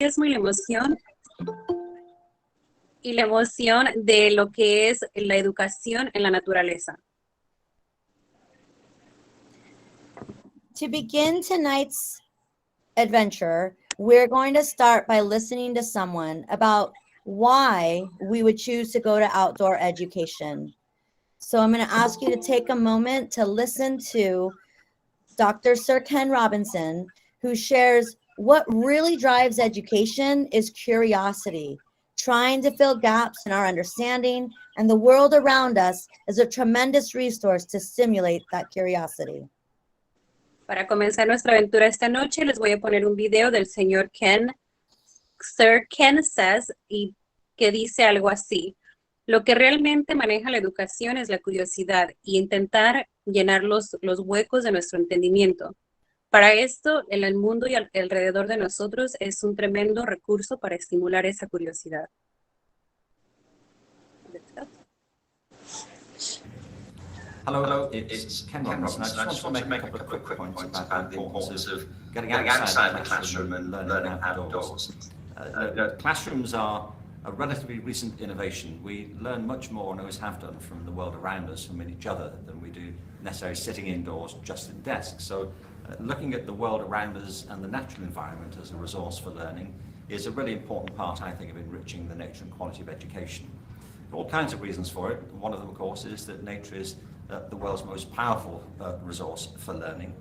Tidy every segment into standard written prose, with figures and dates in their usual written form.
entusiasmo y la emoción de lo que es la educación en la naturaleza. To begin tonight's adventure, we're going to start by listening to someone about why we would choose to go to outdoor education. So I'm going to ask you to take a moment to listen to Dr. Sir Ken Robinson, who shares what really drives education is curiosity, trying to fill gaps in our understanding, and the world around us is a tremendous resource to stimulate that curiosity. Para comenzar nuestra aventura esta noche, les voy a poner un video del señor Ken, Sir Ken Says, y que dice algo así. Lo que realmente maneja la educación es la curiosidad y intentar llenar los huecos de nuestro entendimiento. Para esto, el mundo y alrededor de nosotros es un tremendo recurso para estimular esa curiosidad. Hello, it's Ken Robinson. I just want to make a couple of quick points about the importance of getting outside the classroom and learning outdoors. Classrooms are a relatively recent innovation. We learn much more, and always have done, from the world around us, from each other, than we do necessarily sitting indoors just at desks. So looking at the world around us and the natural environment as a resource for learning is a really important part, I think, of enriching the nature and quality of education. There are all kinds of reasons for it. One of them, of course, is that nature is the world's most powerful resource for learning.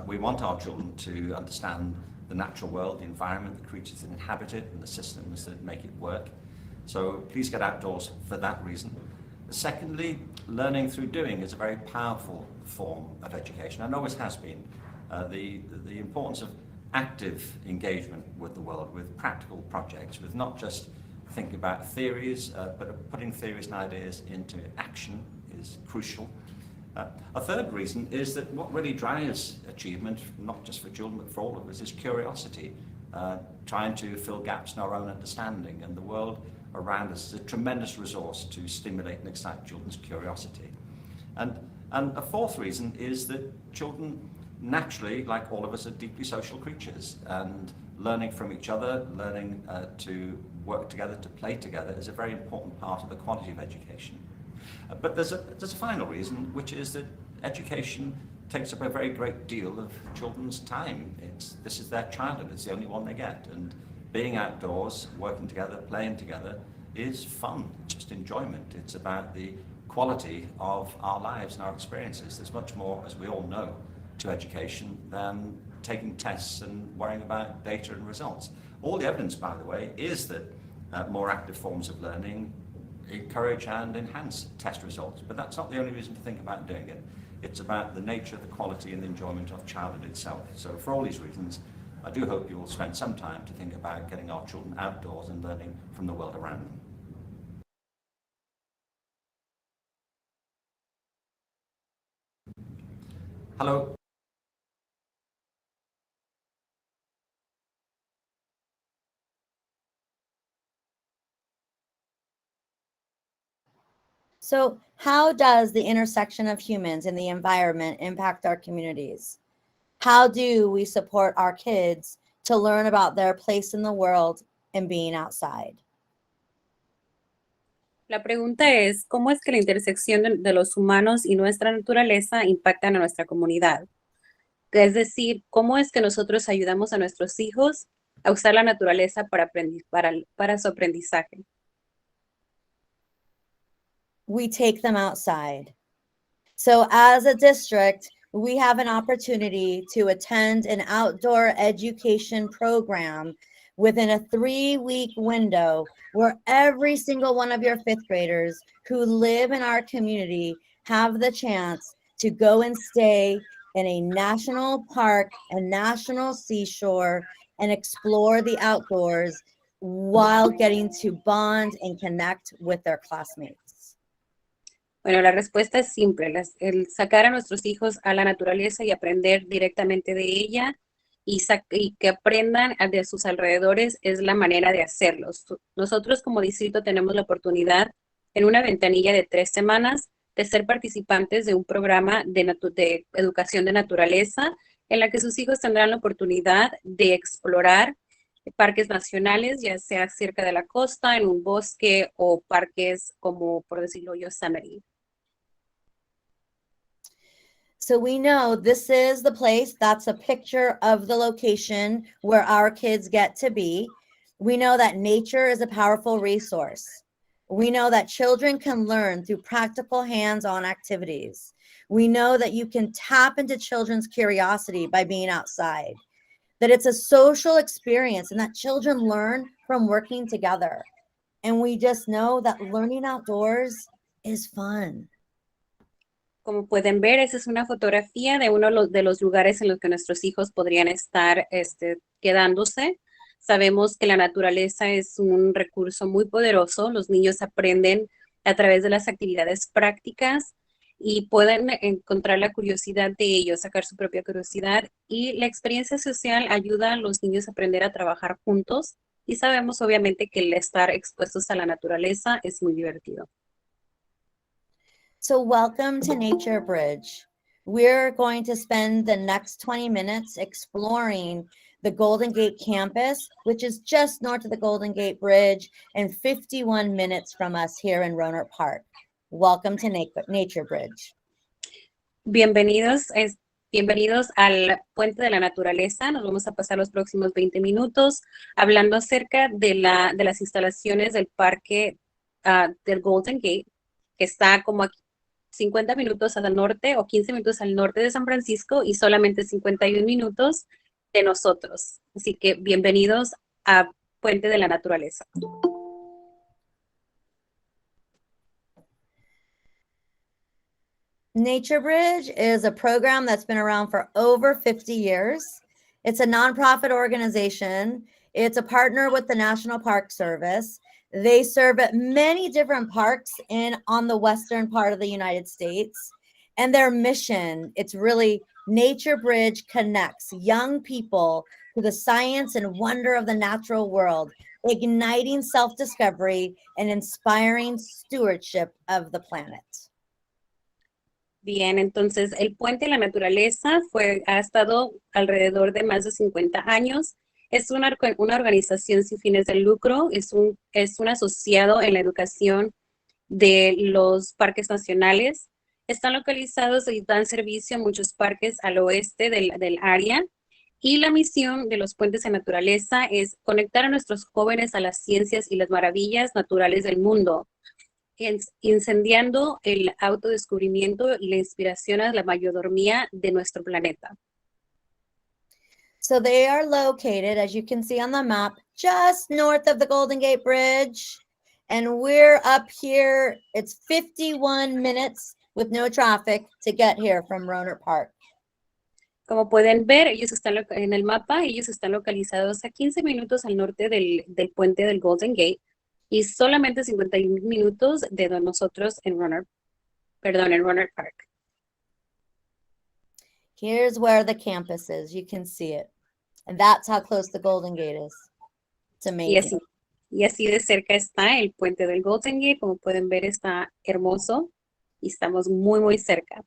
We want our children to understand the natural world, the environment, the creatures that inhabit it, and the systems that make it work. So please get outdoors for that reason. Secondly, learning through doing is a very powerful form of education, and always has been. The importance of active engagement with the world, with practical projects, with not just thinking about theories, but putting theories and ideas into action is crucial. A third reason is that what really drives achievement, not just for children but for all of us, is curiosity, trying to fill gaps in our own understanding, and the world around us is a tremendous resource to stimulate and excite children's curiosity. And a fourth reason is that children naturally, like all of us, are deeply social creatures, and learning from each other, learning to work together, to play together, is a very important part of the quality of education. But there's a final reason, which is that education takes up a very great deal of children's time. This is their childhood, it's the only one they get, and being outdoors, working together, playing together is fun, it's just enjoyment. It's about the quality of our lives and our experiences. There's much more, as we all know, to education than taking tests and worrying about data and results. All the evidence, by the way, is that more active forms of learning encourage and enhance test results, but that's not the only reason to think about doing it. It's about the nature, the quality and the enjoyment of childhood itself. So for all these reasons, I do hope you will spend some time to think about getting our children outdoors and learning from the world around them. Hello. So how does the intersection of humans and the environment impact our communities? How do we support our kids to learn about their place in the world and being outside? La pregunta es, ¿cómo es que la intersección de los humanos y nuestra naturaleza impactan a nuestra comunidad? Es decir, ¿cómo es que nosotros ayudamos a nuestros hijos a usar la naturaleza para su aprendizaje? We take them outside. So as a district, we have an opportunity to attend an outdoor education program within a 3-week window where every single one of your fifth graders who live in our community have the chance to go and stay in a national park, a national seashore, and explore the outdoors while getting to bond and connect with their classmates. Bueno, la respuesta es simple. El sacar a nuestros hijos a la naturaleza y aprender directamente de ella y que aprendan de sus alrededores es la manera de hacerlos. Nosotros como distrito tenemos la oportunidad en una ventanilla de 3 semanas de ser participantes de un programa de educación de naturaleza en la que sus hijos tendrán la oportunidad de explorar parques nacionales, ya sea cerca de la costa, en un bosque o parques como, por decirlo, Yosemite. So we know this is the place. That's a picture of the location where our kids get to be. We know that nature is a powerful resource. We know that children can learn through practical hands-on activities. We know that you can tap into children's curiosity by being outside, that it's a social experience and that children learn from working together. And we just know that learning outdoors is fun. Como pueden ver, esa es una fotografía de uno de los lugares en los que nuestros hijos podrían estar quedándose. Sabemos que la naturaleza es un recurso muy poderoso. Los niños aprenden a través de las actividades prácticas y pueden encontrar la curiosidad de ellos, sacar su propia curiosidad. Y la experiencia social ayuda a los niños a aprender a trabajar juntos. Y sabemos obviamente que el estar expuestos a la naturaleza es muy divertido. So welcome to NatureBridge. We're going to spend the next 20 minutes exploring the Golden Gate campus, which is just north of the Golden Gate Bridge and 51 minutes from us here in Rohnert Park. Welcome to NatureBridge. Bienvenidos, bienvenidos al Puente de la Naturaleza. Nos vamos a pasar los próximos 20 minutos hablando acerca de las instalaciones del parque del Golden Gate, que está como aquí 50 minutos al norte o 15 minutos al norte de San Francisco y solamente 51 minutos de nosotros. Así que bienvenidos a Puente de la Naturaleza. NatureBridge is a program that's been around for over 50 years. It's a nonprofit organization. It's a partner with the National Park Service. They serve at many different parks on the western part of the United States. And their mission, it's really NatureBridge connects young people to the science and wonder of the natural world, igniting self-discovery and inspiring stewardship of the planet. Bien, entonces el Puente de la Naturaleza ha estado alrededor de más de 50 años. Es una organización sin fines de lucro, es un asociado en la educación de los parques nacionales. Están localizados y dan servicio a muchos parques al oeste del área. Y la misión de los puentes de naturaleza es conectar a nuestros jóvenes a las ciencias y las maravillas naturales del mundo, incendiando el autodescubrimiento y la inspiración a la mayordomía de nuestro planeta. So they are located, as you can see on the map, just north of the Golden Gate Bridge. And we're up here. It's 51 minutes with no traffic to get here from Rohnert Park. Como pueden ver, ellos están en el mapa, ellos están localizados a 15 minutos al norte del puente del Golden Gate y solamente 51 minutos de nosotros en Rohnert Park. Here's where the campus is. You can see it. And that's how close the Golden Gate is. It's amazing. Y así de cerca está el puente del Golden Gate. Como pueden ver, está hermoso y estamos muy, muy cerca.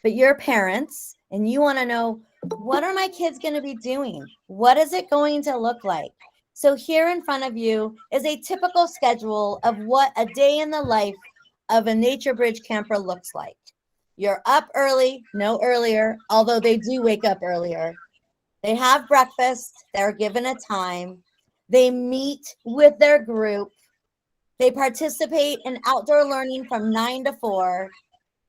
But you're parents and you want to know, what are my kids going to be doing? What is it going to look like? So here in front of you is a typical schedule of what a day in the life of a NatureBridge camper looks like. You're up early, no earlier, although they do wake up earlier. They have breakfast. They're given a time. They meet with their group. They participate in outdoor learning from 9 to 4.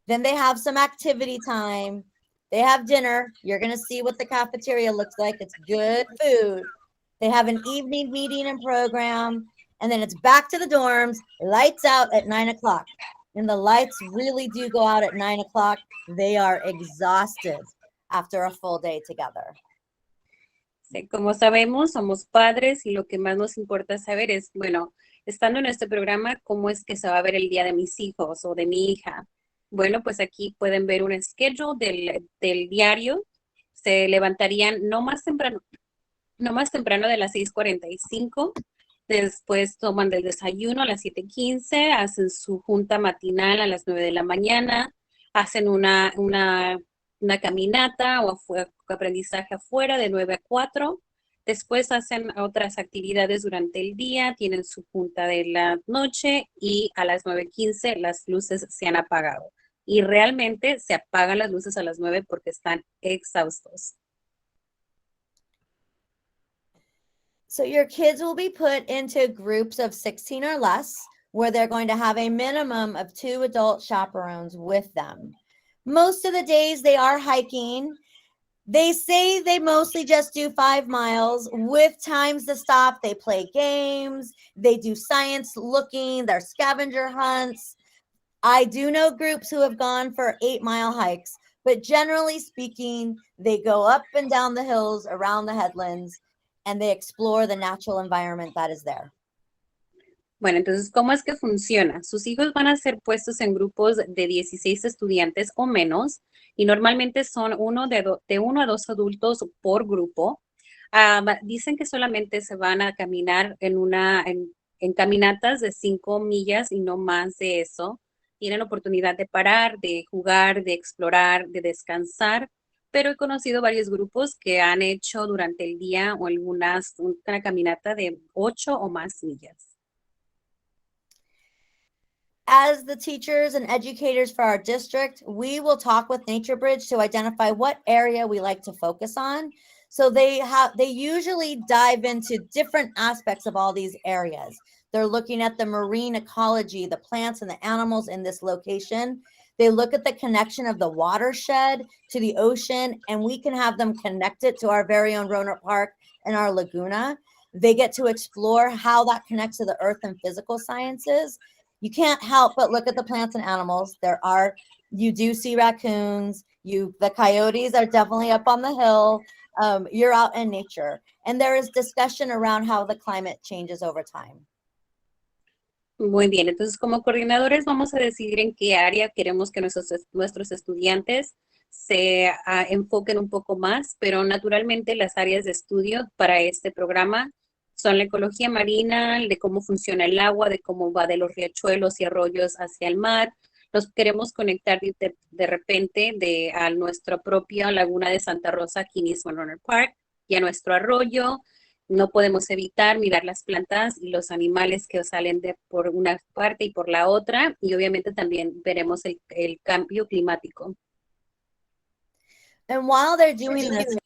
Then they have some activity time. They have dinner. You're going to see what the cafeteria looks like. It's good food. They have an evening meeting and program. And then it's back to the dorms, lights out at 9 o'clock. And the lights really do go out at 9 o'clock. They are exhausted after a full day together. Sí, como sabemos, somos padres y lo que más nos importa saber es, bueno, estando en este programa, ¿cómo es que se va a ver el día de mis hijos o de mi hija? Bueno, pues aquí pueden ver un schedule del diario. Se levantarían no más temprano de las 6:45. Después toman el desayuno a las 7:15, hacen su junta matinal a las 9 de la mañana, hacen una caminata o aprendizaje afuera de 9 a 4. Después hacen otras actividades durante el día, tienen su junta de la noche y a las 9:15 las luces se han apagado. Y realmente se apagan las luces a las 9 porque están exhaustos. So your kids will be put into groups of 16 or less, where they're going to have a minimum of 2 adult chaperones with them. Most of the days they are hiking. They say they mostly just do 5 miles with times to stop. They play games, they do science looking, their scavenger hunts. I do know groups who have gone for 8-mile hikes, but generally speaking, they go up and down the hills around the headlands and they explore the natural environment that is there. Bueno, entonces, ¿cómo es que funciona? Sus hijos van a ser puestos en grupos de 16 estudiantes o menos y normalmente son de 1 a 2 adultos por grupo. Dicen que solamente se van a caminar en caminatas de 5 millas y no más de eso. Tienen oportunidad de parar, de jugar, de explorar, de descansar, pero he conocido varios grupos que han hecho durante el día o una caminata de 8 o más millas. As the teachers and educators for our district, we will talk with NatureBridge to identify what area we like to focus on. So they usually dive into different aspects of all these areas. They're looking at the marine ecology, the plants and the animals in this location. They look at the connection of the watershed to the ocean, and we can have them connect it to our very own Rohnert Park and our laguna. They get to explore how that connects to the earth and physical sciences. You can't help but look at the plants and animals. You do see raccoons. The coyotes are definitely up on the hill. You're out in nature. And there is discussion around how the climate changes over time. Muy bien, entonces como coordinadores vamos a decidir en qué área queremos que nuestros estudiantes se enfoquen un poco más, pero naturalmente las áreas de estudio para este programa son la ecología marina, de cómo funciona el agua, de cómo va de los riachuelos y arroyos hacia el mar. Nos queremos conectar de repente a nuestra propia laguna de Santa Rosa, aquí mismo en Rohnert Park, y a nuestro arroyo. No podemos evitar mirar las plantas y los animales que salen por una parte y por la otra, y obviamente también veremos el cambio climático. And while they're doing this,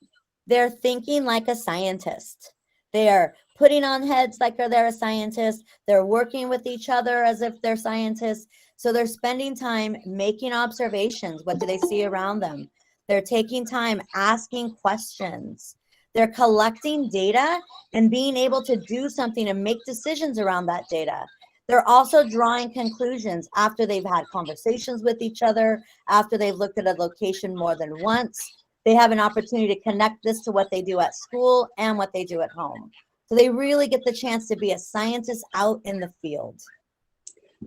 they're thinking like a scientist. They are putting on heads like they're a scientist. They're working with each other as if they're scientists. So they're spending time making observations. What do they see around them? They're taking time asking questions. They're collecting data and being able to do something and make decisions around that data. They're also drawing conclusions after they've had conversations with each other, after they've looked at a location more than once. They have an opportunity to connect this to what they do at school and what they do at home. So they really get the chance to be a scientist out in the field.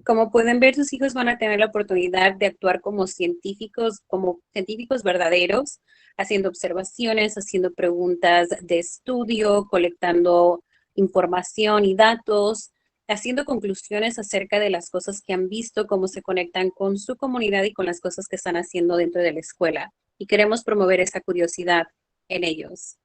Como pueden ver, sus hijos van a tener la oportunidad de actuar como científicos verdaderos, haciendo observaciones, haciendo preguntas de estudio, colectando información y datos, haciendo conclusiones acerca de las cosas que han visto, cómo se conectan con su comunidad y con las cosas que están haciendo dentro de la escuela. Y queremos promover esa curiosidad en ellos.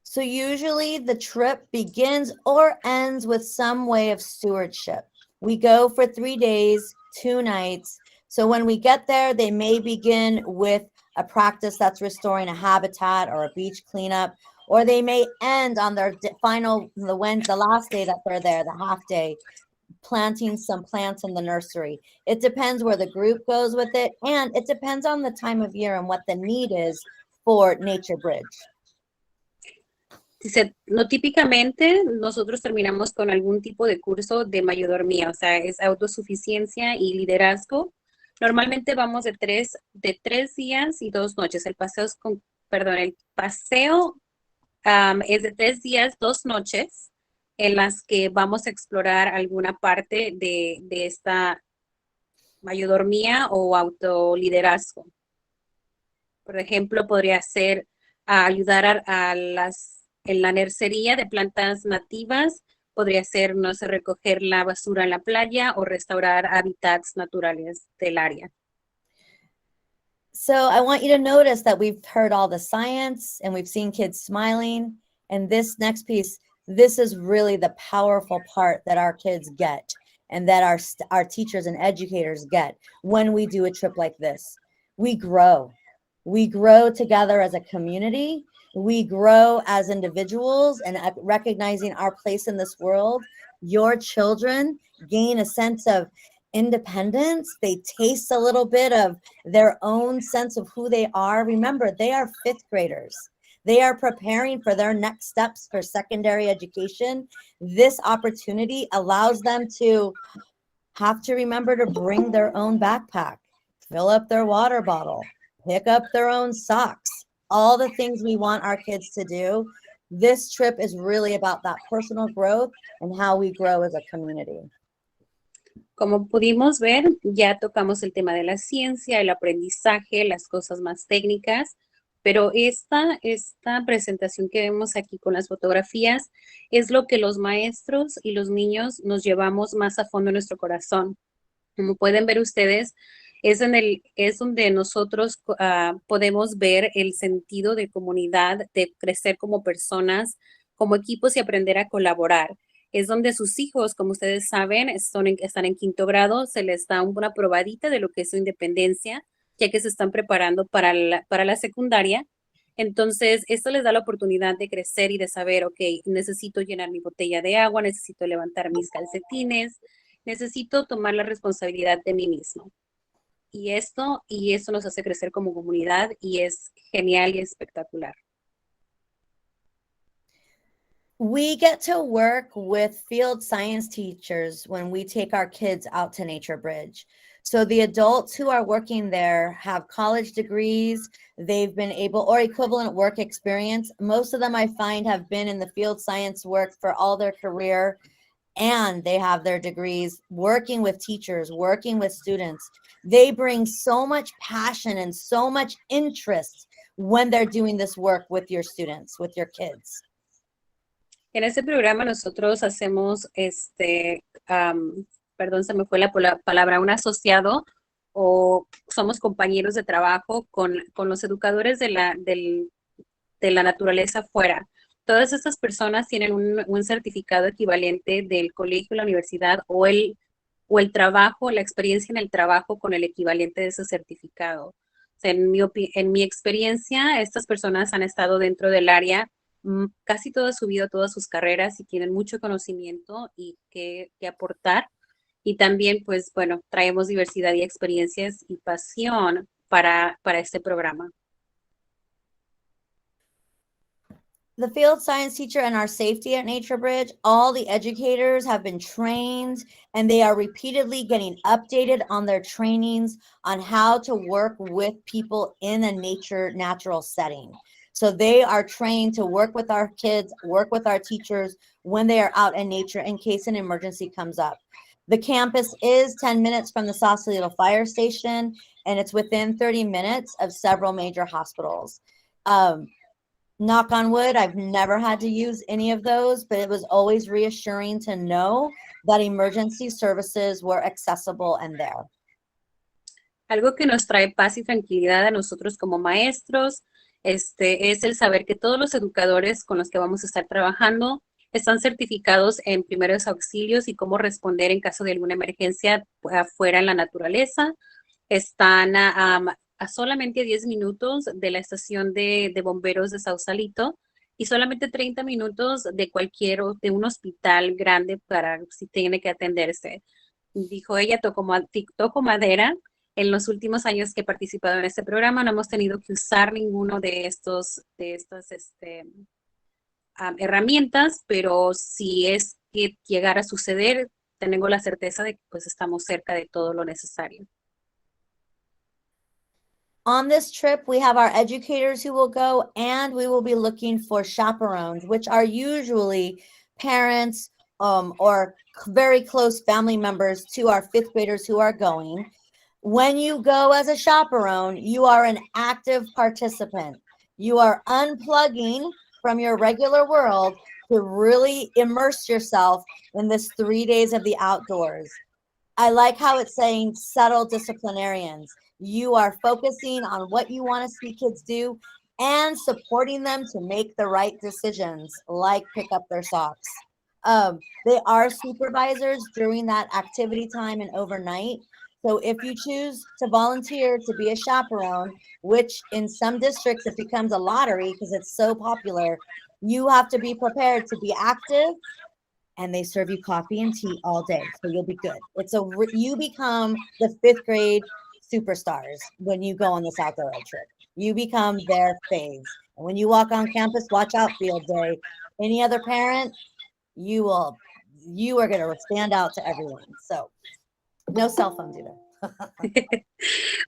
So usually the trip begins or ends with some way of stewardship. We go for 3 days, 2 nights. So when we get there, they may begin with a practice that's restoring a habitat or a beach cleanup, or they may end on their the last day that they're there, the half day, planting some plants in the nursery. It depends where the group goes with it, and it depends on the time of year and what the need is for NatureBridge. Dice, no, típicamente nosotros terminamos con algún tipo de curso de mayordomía, o sea, es autosuficiencia y liderazgo. Normalmente vamos de tres días y 2 noches. El paseo es de 3 días, 2 noches, en las que vamos a explorar alguna parte de esta mayordomía o autoliderazgo. Por ejemplo, podría ser ayudar en la nursería de plantas nativas, podría ser, no sé, recoger la basura en la playa o restaurar hábitats naturales del área. So I want you to notice that we've heard all the science and we've seen kids smiling. And this next piece, this is really the powerful part that our kids get and that our teachers and educators get when we do a trip like this. We grow. We grow together as a community. We grow as individuals and recognizing our place in this world. Your children gain a sense of independence. They taste a little bit of their own sense of who they are. Remember, they are fifth graders. They are preparing for their next steps for secondary education. This opportunity allows them to have to remember to bring their own backpack, fill up their water bottle, pick up their own socks, all the things we want our kids to do. This trip is really about that personal growth and how we grow as a community. Como pudimos ver, ya tocamos el tema de la ciencia, el aprendizaje, las cosas más técnicas, pero esta presentación que vemos aquí con las fotografías es lo que los maestros y los niños nos llevamos más a fondo en nuestro corazón. Como pueden ver ustedes, es donde nosotros podemos ver el sentido de comunidad, de crecer como personas, como equipos y aprender a colaborar. Es donde sus hijos, como ustedes saben, están en quinto grado, se les da una probadita de lo que es su independencia, ya que se están preparando para la secundaria. Entonces, esto les da la oportunidad de crecer y de saber, ok, necesito llenar mi botella de agua, necesito levantar mis calcetines, necesito tomar la responsabilidad de mí mismo. Y esto nos hace crecer como comunidad y es genial y espectacular. We get to work with field science teachers when we take our kids out to NatureBridge. So the adults who are working there have college degrees, they've been able, or equivalent work experience. Most of them I find have been in the field science work for all their career, and they have their degrees working with teachers, working with students. They bring so much passion and so much interest when they're doing this work with your students, with your kids. En este programa nosotros hacemos, perdón, se me fue la palabra, un asociado o somos compañeros de trabajo con los educadores de la naturaleza afuera. Todas estas personas tienen un certificado equivalente del colegio, la universidad o el trabajo, la experiencia en el trabajo con el equivalente de ese certificado. O sea, en mi experiencia, estas personas han estado dentro del área casi toda su vida, todas sus carreras y tienen mucho conocimiento y que aportar. Y también, pues, bueno, traemos diversidad y experiencias y pasión para este programa. The field science teacher and our safety at NatureBridge, all the educators have been trained and they are repeatedly getting updated on their trainings on how to work with people in a natural setting. So they are trained to work with our kids, work with our teachers when they are out in nature in case an emergency comes up. The campus is 10 minutes from the Sausalito Fire Station, and it's within 30 minutes of several major hospitals. Knock on wood, I've never had to use any of those, but it was always reassuring to know that emergency services were accessible and there. Algo que nos trae paz y tranquilidad a nosotros como maestros, es el saber que todos los educadores con los que vamos a estar trabajando están certificados en primeros auxilios y cómo responder en caso de alguna emergencia afuera en la naturaleza. Están a solamente 10 minutos de la estación de bomberos de Sausalito y solamente 30 minutos de un hospital grande para si tiene que atenderse. Dijo ella, toco madera. En los últimos años que he participado en este programa no hemos tenido que usar ninguno de estas herramientas, pero si es que llegara a suceder, tengo la certeza de que pues estamos cerca de todo lo necesario. On this trip, we have our educators who will go, and we will be looking for chaperones, which are usually parents or very close family members to our fifth graders who are going. When you go as a chaperone, you are an active participant. You are unplugging from your regular world to really immerse yourself in this 3 days of the outdoors. I like how it's saying subtle disciplinarians. You are focusing on what you want to see kids do and supporting them to make the right decisions, like pick up their socks. They are supervisors during that activity time and overnight. So if you choose to volunteer to be a chaperone, which in some districts it becomes a lottery because it's so popular, you have to be prepared to be active, and they serve you coffee and tea all day. So you'll be good. You become the 5th grade superstars when you go on this outdoor ed trip. You become their faves. And when you walk on campus, watch out field day. Any other parent, you are going to stand out to everyone. So no cell phones either.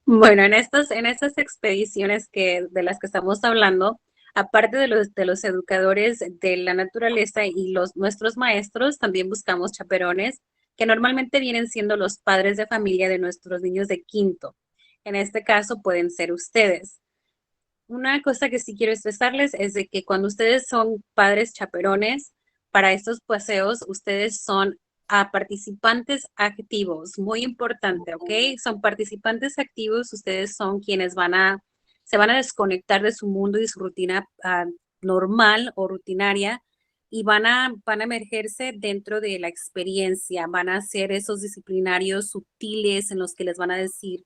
Bueno, en estas expediciones de las que estamos hablando, aparte de los educadores de la naturaleza y nuestros maestros, también buscamos chaperones que normalmente vienen siendo los padres de familia de nuestros niños de quinto. En este caso pueden ser ustedes. Una cosa que sí quiero expresarles es de que cuando ustedes son padres chaperones, para estos paseos, ustedes son participantes activos, muy importante, ¿ok? Son participantes activos, ustedes son quienes se van a desconectar de su mundo y de su rutina normal o rutinaria y van a emergerse dentro de la experiencia, van a ser esos disciplinarios sutiles en los que les van a decir,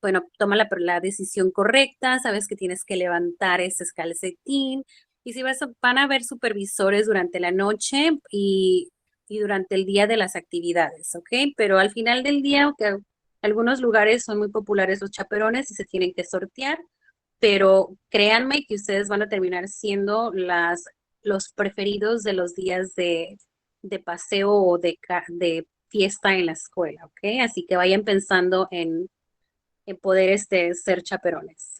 bueno, toma la decisión correcta, sabes que tienes que levantar ese calcetín, y si van a haber supervisores durante la noche y durante el día de las actividades, ¿ok? Pero al final del día, okay, algunos lugares son muy populares los chaperones y se tienen que sortear, pero créanme que ustedes van a terminar siendo los preferidos de los días de paseo o de fiesta en la escuela, ¿ok? Así que vayan pensando en poder ser chaperones.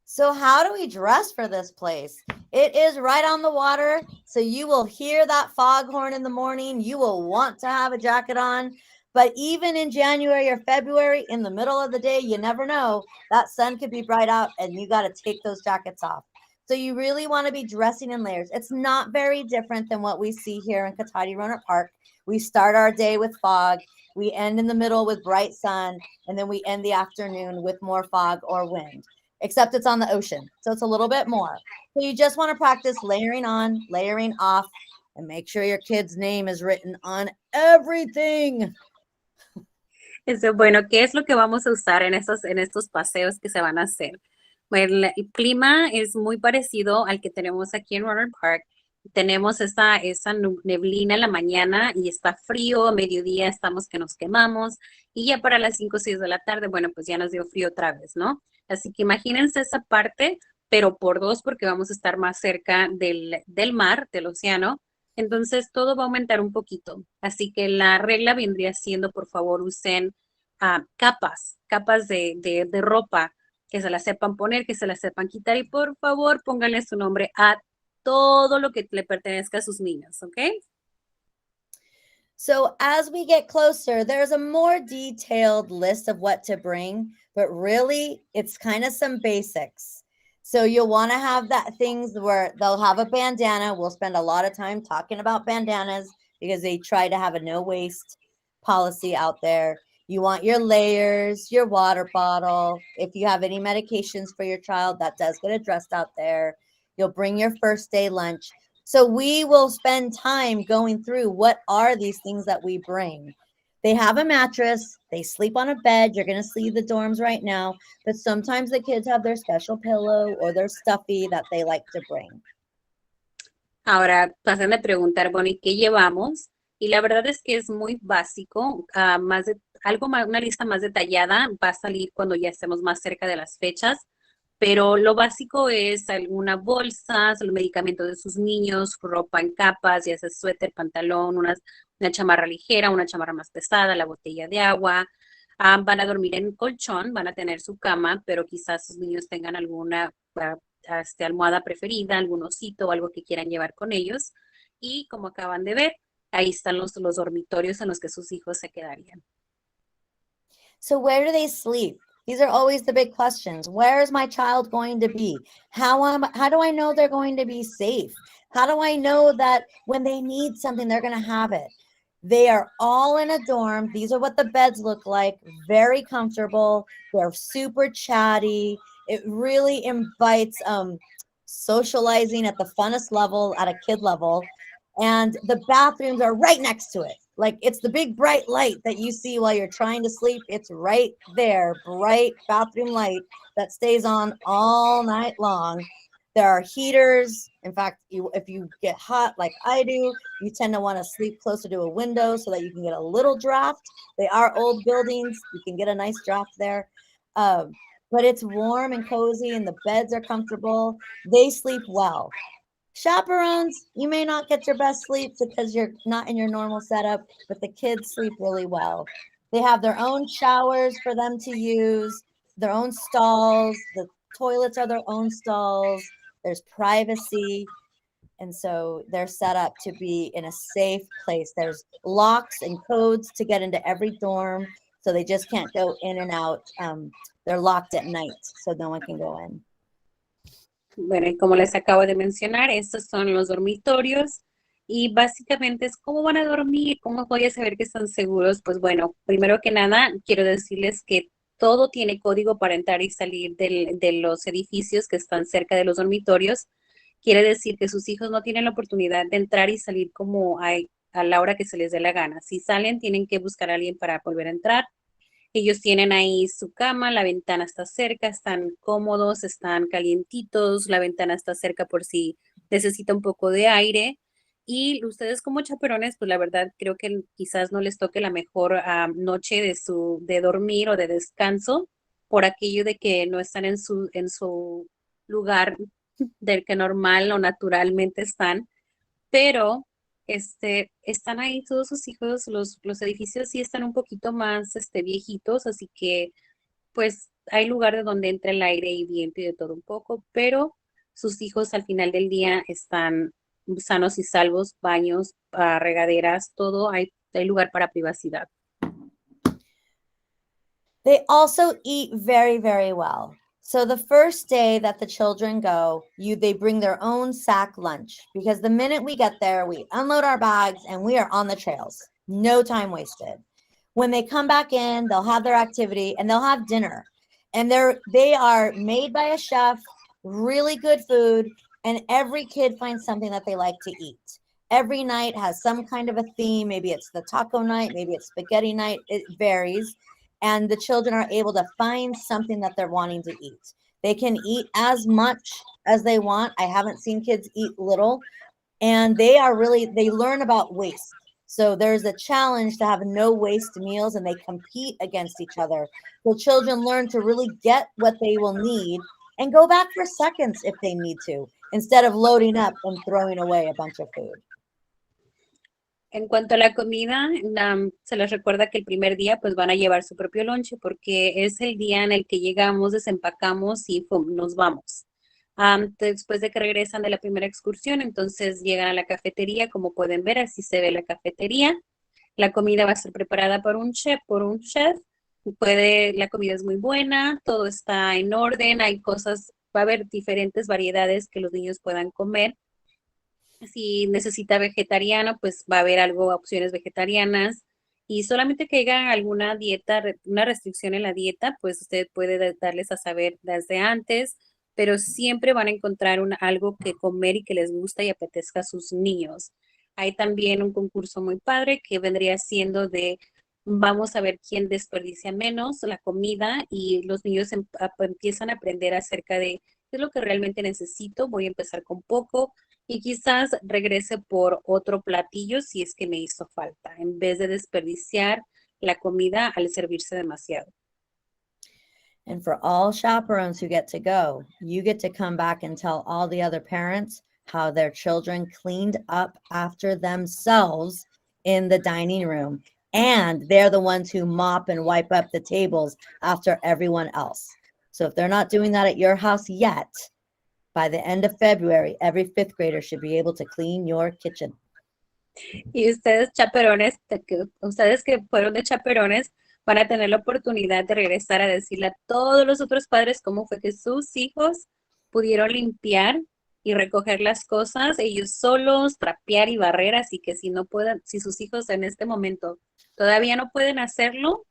So how do we dress for this place? It is right on the water, so you will hear that foghorn in the morning. You will want to have a jacket on. But even in January or February, in the middle of the day, you never know. That sun could be bright out, and you got to take those jackets off. So you really want to be dressing in layers. It's not very different than what we see here in Katati Rohnert Park. We start our day with fog. We end in the middle with bright sun, and then we end the afternoon with more fog or wind. Except it's on the ocean, so it's a little bit more. So you just want to practice layering on, layering off, and make sure your kid's name is written on everything. Bueno, ¿qué es lo que vamos a usar en estos paseos que se van a hacer? Bueno, el clima es muy parecido al que tenemos aquí en Rohnert Park. Tenemos esa neblina en la mañana y está frío, a mediodía estamos que nos quemamos y ya para las 5 o 6 de la tarde, bueno, pues ya nos dio frío otra vez, ¿no? Así que imagínense esa parte, pero por 2 porque vamos a estar más cerca del mar, del océano. Entonces todo va a aumentar un poquito. Así que la regla vendría siendo, por favor, usen capas de ropa que se las sepan poner, que se las sepan quitar y por favor pónganle su nombre a todo lo que le pertenezca a sus niños, ¿ok? So as we get closer, there's a more detailed list of what to bring, but really it's kind of some basics. So you'll want to have that things where they'll have a bandana. We'll spend a lot of time talking about bandanas because they try to have a no waste policy out there. You want your layers, your water bottle. If you have any medications for your child, that does get addressed out there. You'll bring your first day lunch. So we will spend time going through what are these things that we bring. They have a mattress. They sleep on a bed. You're going to see the dorms right now. But sometimes the kids have their special pillow or their stuffy that they like to bring. Ahora pasan a preguntar, bueno, ¿y qué llevamos? Y la verdad es que es muy básico. Una lista más detallada va a salir cuando ya estemos más cerca de las fechas. Pero lo básico es alguna bolsa, el medicamento de sus niños, ropa en capas, ya sea suéter, pantalón, una chamarra ligera, una chamarra más pesada, la botella de agua. Van a dormir en colchón, van a tener su cama, pero quizás sus niños tengan alguna almohada preferida, algún osito o algo que quieran llevar con ellos. Y como acaban de ver, ahí están los dormitorios en los que sus hijos se quedarían. So where do they sleep? These are always the big questions. Where is my child going to be? How do I know they're going to be safe? How do I know that when they need something, they're going to have it? They are all in a dorm. These are what the beds look like. Very comfortable. They're super chatty. It really invites socializing at the funnest level, at a kid level. And the bathrooms are right next to it. Like it's the big bright light that you see while you're trying to sleep. It's right there, bright bathroom light that stays on all night long. There are heaters. In fact, if you get hot like I do, you tend to want to sleep closer to a window so that you can get a little draft. They are old buildings. You can get a nice draft there. But it's warm and cozy and the beds are comfortable. They sleep well. Chaperones, you may not get your best sleep because you're not in your normal setup, but the kids sleep really well. They have their own showers for them to use, their own stalls. The toilets are their own stalls. There's privacy. And so they're set up to be in a safe place. There's locks and codes to get into every dorm. So they just can't go in and out. They're locked at night, so no one can go in. Bueno, y como les acabo de mencionar, estos son los dormitorios y básicamente es cómo van a dormir, cómo voy a saber que están seguros. Pues bueno, primero que nada, quiero decirles que todo tiene código para entrar y salir de los edificios que están cerca de los dormitorios. Quiere decir que sus hijos no tienen la oportunidad de entrar y salir como a la hora que se les dé la gana. Si salen, tienen que buscar a alguien para volver a entrar. Ellos tienen ahí su cama, la ventana está cerca, están cómodos, están calientitos, la ventana está cerca por si necesita un poco de aire. Y ustedes como chaperones, pues la verdad creo que quizás no les toque la mejor noche de dormir o de descanso por aquello de que no están en su lugar del que normal o naturalmente están, pero están ahí todos sus hijos, los edificios sí están un poquito más viejitos, así que pues hay lugar de donde entra el aire y viento y de todo un poco, pero sus hijos al final del día están sanos y salvos, baños, regaderas, todo, hay lugar para privacidad. They also eat very, very well. So the first day that the children go, they bring their own sack lunch because the minute we get there, we unload our bags and we are on the trails. No time wasted. When they come back in, they'll have their activity and they'll have dinner. And they are made by a chef, really good food, and every kid finds something that they like to eat. Every night has some kind of a theme. Maybe it's the taco night, maybe it's spaghetti night. It varies. And the children are able to find something that they're wanting to eat. They can eat as much as they want. I haven't seen kids eat little. And they learn about waste. So there's a challenge to have no waste meals and they compete against each other. So children learn to really get what they will need and go back for seconds if they need to, instead of loading up and throwing away a bunch of food. En cuanto a la comida, se les recuerda que el primer día pues van a llevar su propio lonche porque es el día en el que llegamos, desempacamos y nos vamos. Después de que regresan de la primera excursión, entonces llegan a la cafetería, como pueden ver, así se ve la cafetería. La comida va a ser preparada por un chef. La comida es muy buena, todo está en orden, va a haber diferentes variedades que los niños puedan comer. Si necesita vegetariano, pues va a haber opciones vegetarianas. Y solamente que haya alguna dieta, una restricción en la dieta, pues usted puede darles a saber desde antes, pero siempre van a encontrar algo que comer y que les gusta y apetezca a sus niños. Hay también un concurso muy padre que vendría siendo vamos a ver quién desperdicia menos la comida y los niños empiezan a aprender acerca de qué es lo que realmente necesito, voy a empezar con poco y quizás regrese por otro platillo si es que me hizo falta, en vez de desperdiciar la comida al servirse demasiado. And for all chaperones who get to go, you get to come back and tell all the other parents how their children cleaned up after themselves in the dining room. And they're the ones who mop and wipe up the tables after everyone else. So if they're not doing that at your house yet, by the end of February, every fifth grader should be able to clean your kitchen. Y ustedes chaperones, ustedes que fueron de chaperones, van a tener la oportunidad de regresar a decirle a todos los otros padres cómo fue que sus hijos pudieron limpiar y recoger las cosas ellos solos, trapear y barrer, así que si sus hijos en este momento todavía no pueden hacerlo,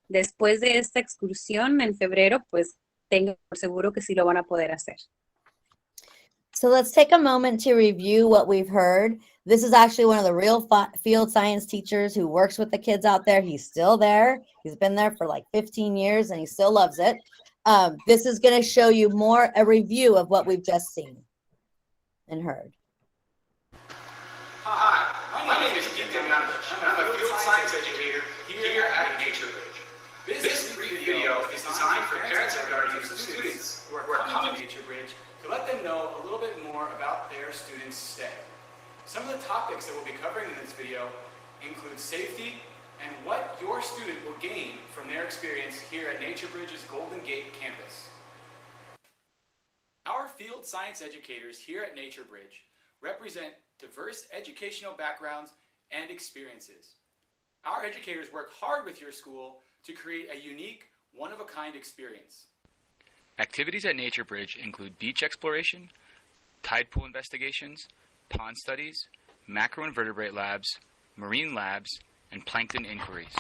después de esta excursión en febrero, pues tengan por seguro que sí lo van a poder hacer. So let's take a moment to review what we've heard. This is actually one of the real field science teachers who works with the kids out there. He's still there. He's been there for like 15 years and he still loves it. This is going to show you a review of what we've just seen and heard. Hi, my name is Ethan. I'm a field science educator here at NatureBridge. This brief video is designed for parents and guardians of students who are coming to NatureBridge to let them know a little bit more about their students' stay. Some of the topics that we'll be covering in this video include safety and what your student will gain from their experience here at NatureBridge's Golden Gate campus. Our field science educators here at NatureBridge represent diverse educational backgrounds and experiences. Our educators work hard with your school to create a unique, one-of-a-kind experience. Activities at NatureBridge include beach exploration, tide pool investigations, pond studies, macroinvertebrate labs, marine labs, and plankton inquiries.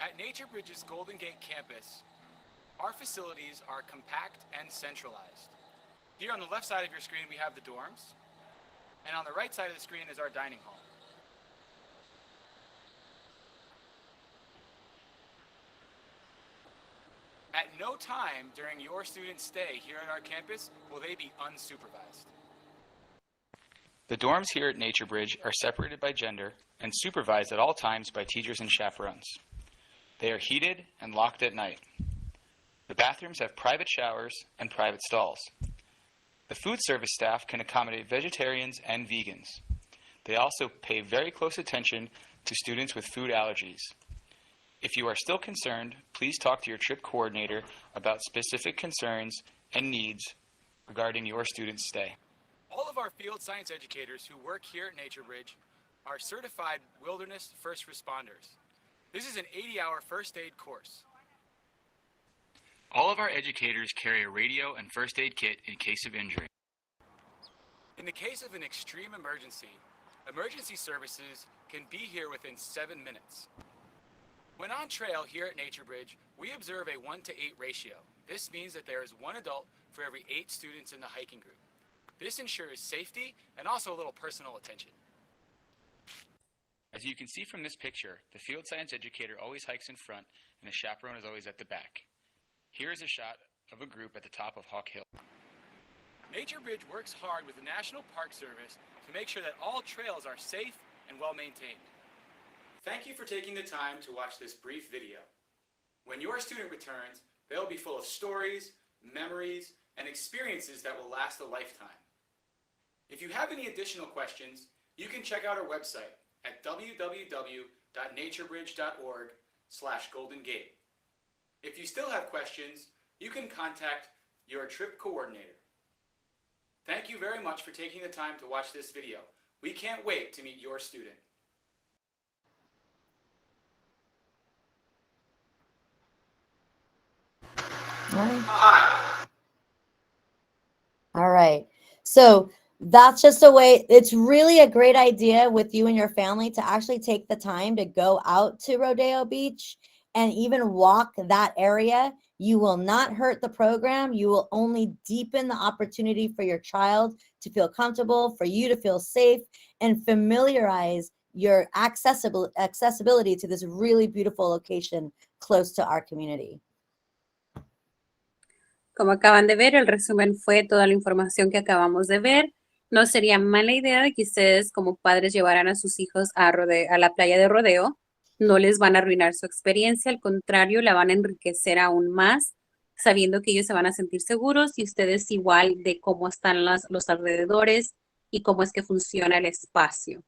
At NatureBridge's Golden Gate campus, our facilities are compact and centralized. Here on the left side of your screen we have the dorms, and on the right side of the screen is our dining hall. At no time during your student's stay here at our campus will they be unsupervised. The dorms here at NatureBridge are separated by gender and supervised at all times by teachers and chaperones. They are heated and locked at night. The bathrooms have private showers and private stalls. The food service staff can accommodate vegetarians and vegans. They also pay very close attention to students with food allergies. If you are still concerned, please talk to your trip coordinator about specific concerns and needs regarding your student's stay. All of our field science educators who work here at NatureBridge are certified wilderness first responders. This is an 80-hour first aid course. All of our educators carry a radio and first aid kit in case of injury. In the case of an extreme emergency, emergency services can be here within 7 minutes. When on trail here at NatureBridge, we observe a 1-to-8 ratio. This means that there is one adult for every 8 students in the hiking group. This ensures safety and also a little personal attention. As you can see from this picture, the field science educator always hikes in front and the chaperone is always at the back. Here is a shot of a group at the top of Hawk Hill. NatureBridge works hard with the National Park Service to make sure that all trails are safe and well maintained. Thank you for taking the time to watch this brief video. When your student returns, they'll be full of stories, memories, and experiences that will last a lifetime. If you have any additional questions, you can check out our website at www.naturebridge.org/goldengate. If you still have questions, you can contact your trip coordinator. Thank you very much for taking the time to watch this video. We can't wait to meet your student. Hi. All right. So that's just a way, it's really a great idea with you and your family to actually take the time to go out to Rodeo Beach and even walk that area. You will not hurt the program. You will only deepen the opportunity for your child to feel comfortable, for you to feel safe, and familiarize your accessibility to this really beautiful location close to our community. Como acaban de ver, el resumen fue toda la información que acabamos de ver. No sería mala idea de que ustedes como padres llevaran a sus hijos a la playa de Rodeo. No les van a arruinar su experiencia, al contrario, la van a enriquecer aún más, sabiendo que ellos se van a sentir seguros y ustedes igual de cómo están los alrededores y cómo es que funciona el espacio.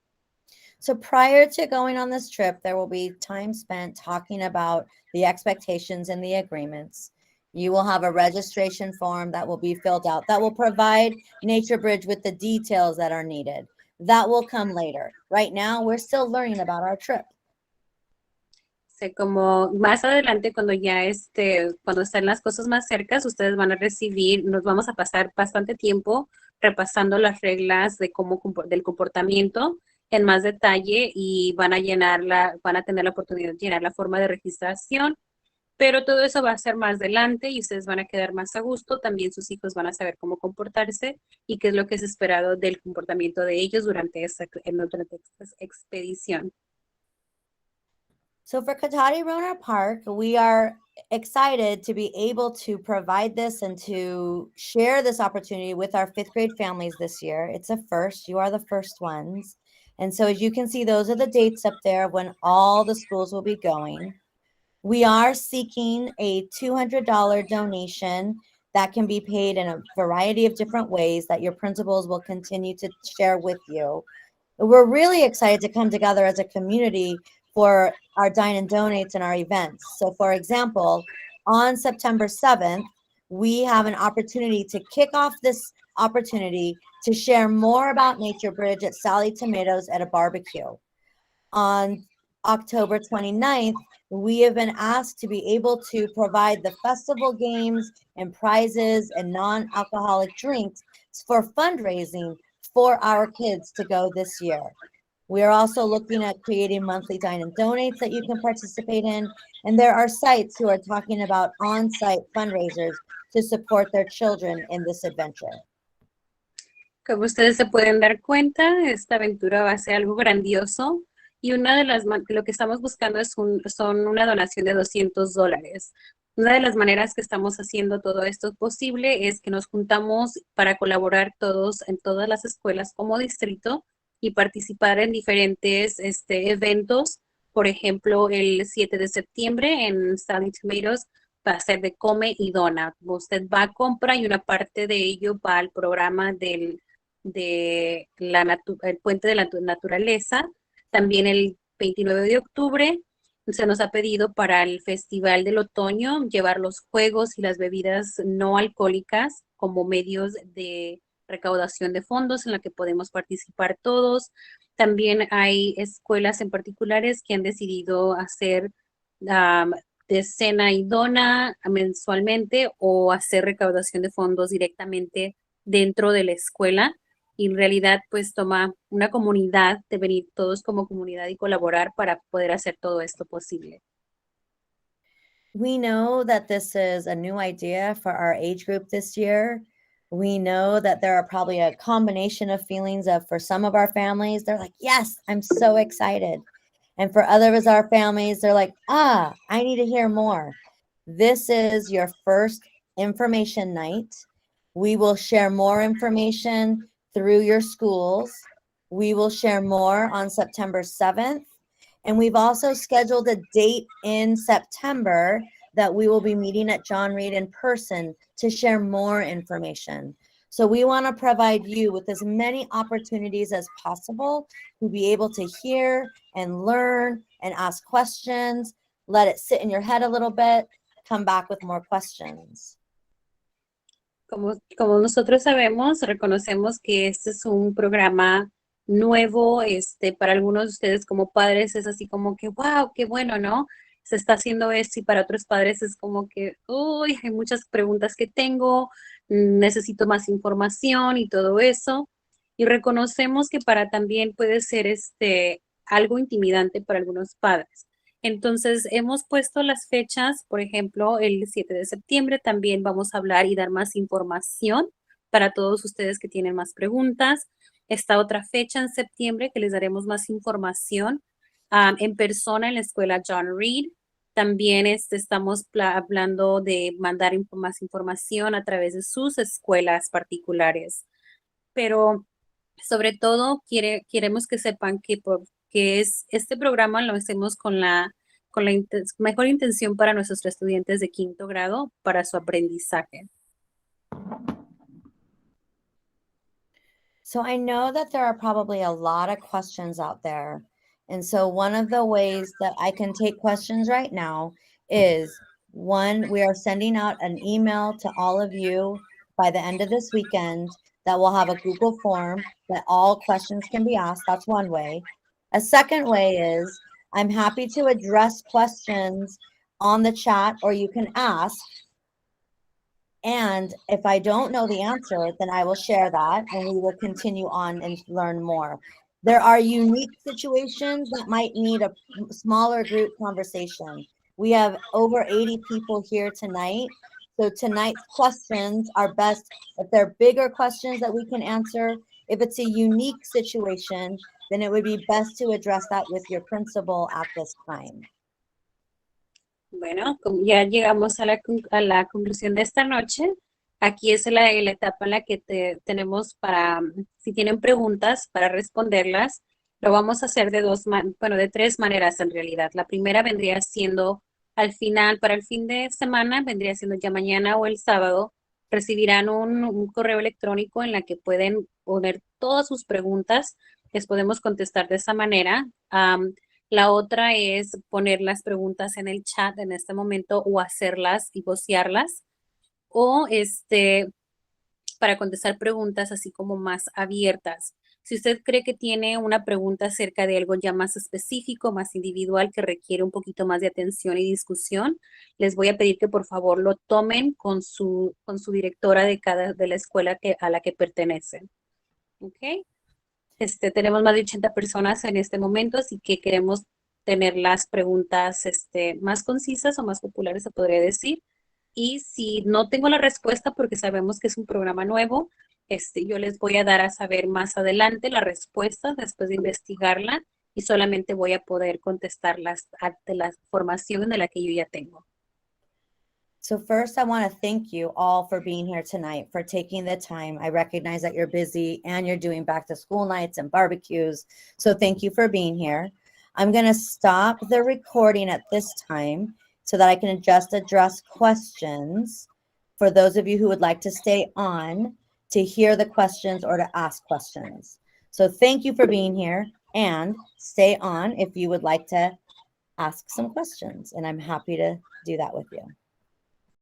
So prior to going on this trip, there will be time spent talking about the expectations and the agreements. You will have a registration form that will be filled out that will provide NatureBridge with the details that are needed. That will come later. Right now, we're still learning about our trip. Como más adelante, cuando ya cuando estén las cosas más cercas, ustedes van a recibir, nos vamos a pasar bastante tiempo repasando las reglas de del comportamiento en más detalle y van a tener la oportunidad de llenar la forma de registración, pero todo eso va a ser más adelante y ustedes van a quedar más a gusto. También sus hijos van a saber cómo comportarse y qué es lo que es esperado del comportamiento de ellos durante esta expedición. So for Katati Roner Park, we are excited to be able to provide this and to share this opportunity with our 5th grade families this year. It's a first. You are the first ones. And so as you can see, those are the dates up there when all the schools will be going. We are seeking a $200 donation that can be paid in a variety of different ways that your principals will continue to share with you. We're really excited to come together as a community for our dine and donates and our events. So for example, on September 7th, we have an opportunity to kick off this opportunity to share more about NatureBridge at Sally Tomatoes at a barbecue. On October 29th, we have been asked to be able to provide the festival games and prizes and non-alcoholic drinks for fundraising for our kids to go this year. We are also looking at creating monthly dine and donates that you can participate in. And there are sites who are talking about on-site fundraisers to support their children in this adventure. Como ustedes se pueden dar cuenta, esta aventura va a ser algo grandioso y lo que estamos buscando son una donación de $200. Una de las maneras que estamos haciendo todo esto posible es que nos juntamos para colaborar todos en todas las escuelas como distrito y participar en diferentes eventos. Por ejemplo, el 7 de septiembre en Sally Tomatoes va a ser de come y dona. Usted va a comprar y una parte de ello va al programa el Puente de la Naturaleza. También el 29 de octubre se nos ha pedido para el Festival del Otoño llevar los juegos y las bebidas no alcohólicas como medios de recaudación de fondos en la que podemos participar todos. También hay escuelas en particulares que han decidido hacer de cena y dona mensualmente o hacer recaudación de fondos directamente dentro de la escuela. Y en realidad pues toma una comunidad de venir todos como comunidad y colaborar para poder hacer todo esto posible. We know that this is a new idea for our age group this year. We know that there are probably a combination of feelings for some of our families, they're like, yes, I'm so excited. And for others of our families, they're like, I need to hear more. This is your first information night. We will share more information through your schools. We will share more on September 7th. And we've also scheduled a date in September that we will be meeting at John Reed in person to share more information. So we want to provide you with as many opportunities as possible to be able to hear and learn and ask questions, let it sit in your head a little bit, come back with more questions. Como nosotros sabemos, reconocemos que este es un programa nuevo, para algunos de ustedes como padres es así como que, wow, qué bueno, ¿no? Se está haciendo esto y para otros padres es como que, uy, hay muchas preguntas que tengo, necesito más información y todo eso. Y reconocemos que también puede ser algo intimidante para algunos padres. Entonces, hemos puesto las fechas, por ejemplo, el 7 de septiembre también vamos a hablar y dar más información para todos ustedes que tienen más preguntas. Esta otra fecha en septiembre que les daremos más información en persona en la escuela John Reed. También estamos hablando de mandar más información a través de sus escuelas particulares. Pero sobre todo queremos que sepan que este programa lo hacemos con la mejor intención para nuestros estudiantes de quinto grado, para su aprendizaje. So I know that there are probably a lot of questions out there. And so one of the ways that I can take questions right now is, one, we are sending out an email to all of you by the end of this weekend that will have a Google form that all questions can be asked. That's one way. A second way is I'm happy to address questions on the chat, or you can ask. And if I don't know the answer, then I will share that and we will continue on and learn more. There are unique situations that might need a smaller group conversation. We have over 80 people here tonight. So tonight's questions are best if they're bigger questions that we can answer. If it's a unique situation, then it would be best to address that with your principal at this time. Bueno, como ya llegamos a la conclusión de esta noche. Aquí es la etapa en la que tenemos para, si tienen preguntas, para responderlas. Lo vamos a hacer de tres maneras en realidad. La primera vendría siendo al final, para el fin de semana, vendría siendo ya mañana o el sábado, recibirán un correo electrónico en la que pueden poner todas sus preguntas. Les podemos contestar de esa manera. La otra es poner las preguntas en el chat en este momento o hacerlas y vocearlas. O para contestar preguntas así como más abiertas. Si usted cree que tiene una pregunta acerca de algo ya más específico, más individual, que requiere un poquito más de atención y discusión, les voy a pedir que por favor lo tomen con su directora de la escuela a la que pertenecen. ¿Ok? Tenemos más de 80 personas en este momento, así que queremos tener las preguntas más concisas o más populares, se podría decir. Y si no tengo la respuesta, porque sabemos que es un programa nuevo, yo les voy a dar a saber más adelante la respuesta después de investigarla y solamente voy a poder contestarlas de la formación de la que yo ya tengo. So first, I want to thank you all for being here tonight, for taking the time. I recognize that you're busy and you're doing back to school nights and barbecues. So thank you for being here. I'm going to stop the recording at this time so that I can just address questions for those of you who would like to stay on to hear the questions or to ask questions. So thank you for being here, and stay on if you would like to ask some questions, and I'm happy to do that with you.